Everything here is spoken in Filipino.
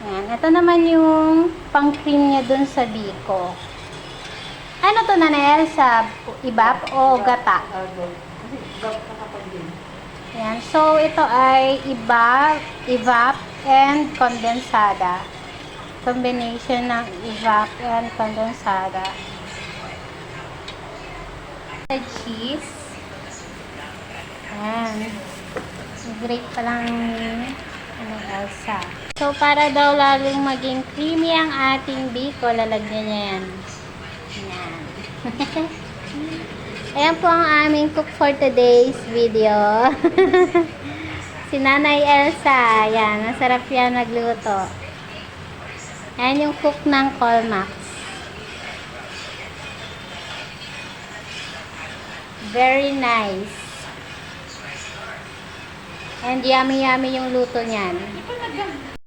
Ayan. Ito naman yung pang-cream niya dun sa biko. Ano to na Elsa? Ibap o gata? Kasi ibap na kapag din. Ayan. So, ito ay evap and condensada. Combination ng evap and condensada. The cheese. Ayan. Grate pa lang ni Elsa. So, para daw lalong maging creamy ang ating biko, lalagyan niya yan. Ayan. Ayan po ang aming cook for today's video. Si Nanay Elsa. Ayan. Masarap yan magluto. Ayan yung cook ng Colmax. Very nice. And yummy yung luto niyan. Di ba